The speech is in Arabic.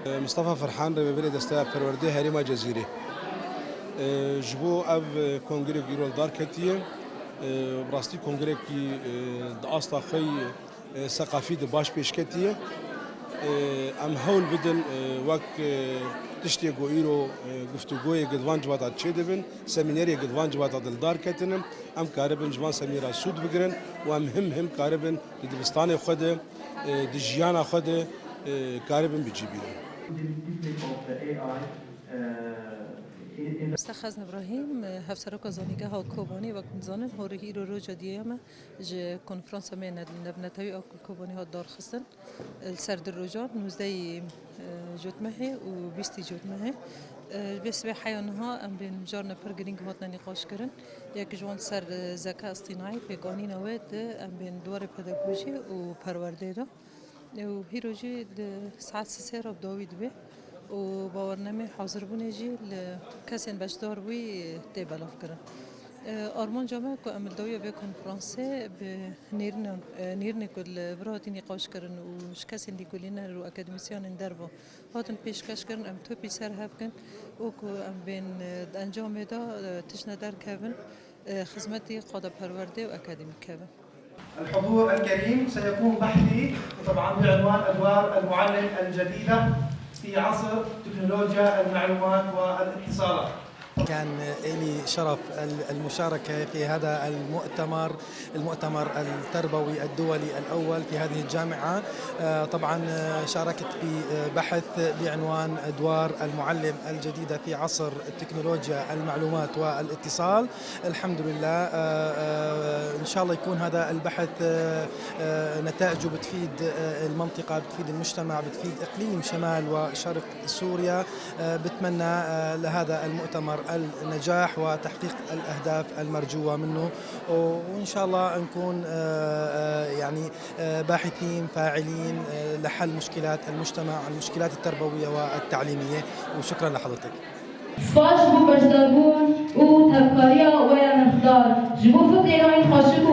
مصطفى فرحان ربيبري دستا پرورده هریما جزیره جبو اف کنگره گیرول دار کتیه براستی کنگره کی داستا خی ثقافی د باش پیش کتیه ام هول بدن وک تشتي گویرو گفتگوی گدوان جوات چه دبن سمینری گدوان جوات دلدار کتنم ام کاربن جوان سميرا سود بگرن و ام هم کاربن دبستان خود د جیانا خود کاربن بجیبیرن استخذ ابراهیم هفسرک زانیگه ها کوبانی و کنزانن هوری رو رو جدیه ج کنفرانس من نبنتوی آکل کوبانی ها دار خستن سرد روجان 19 جوتمه و 20 جوتمه بس به حیانها ام بین جارنا پرگرینگ هاتنا نقاش کردن یک جوان سر ذکاء اصطناعی پیگانی نوید ام بین دوار پداگوژی و پرورده دا و هیروجی ساعت سه راب داوید به و باورنامه حاضر بونه جی کسین بشدار وی تبلاف کرن آرمان جامعه که عمل دویه به کنفرانسه به نیرن کل برای نقاش کردن و کسین دی کلین رو اکادمیسیان در و هاتن پیشکش کردن ام تو پیسر هف کن و که ام بین انجام دا تشنه در کردن خدمتی قاده پرورده و اکادمی کردن. الحضور الكريم سيكون بحثي طبعا بعنوان أدوار المعلم الجديدة في عصر تكنولوجيا المعلومات والاتصالات. كان لي شرف المشاركة في هذا المؤتمر التربوي الدولي الأول في هذه الجامعة. طبعا شاركت ببحث بعنوان أدوار المعلم الجديدة في عصر التكنولوجيا المعلومات والاتصال. الحمد لله إن شاء الله يكون هذا البحث نتائجه بتفيد المنطقة، بتفيد المجتمع، بتفيد إقليم شمال وشرق سوريا. بتمنى لهذا المؤتمر النجاح وتحقيق الأهداف المرجوة منه، وإن شاء الله نكون يعني باحثين فاعلين لحل مشكلات المجتمع، المشكلات التربوية والتعليمية. وشكرا لحضرتك. سپاس بو برداربون و تبکاریا و یا مقدار جبو فکر ایرانی خوشبو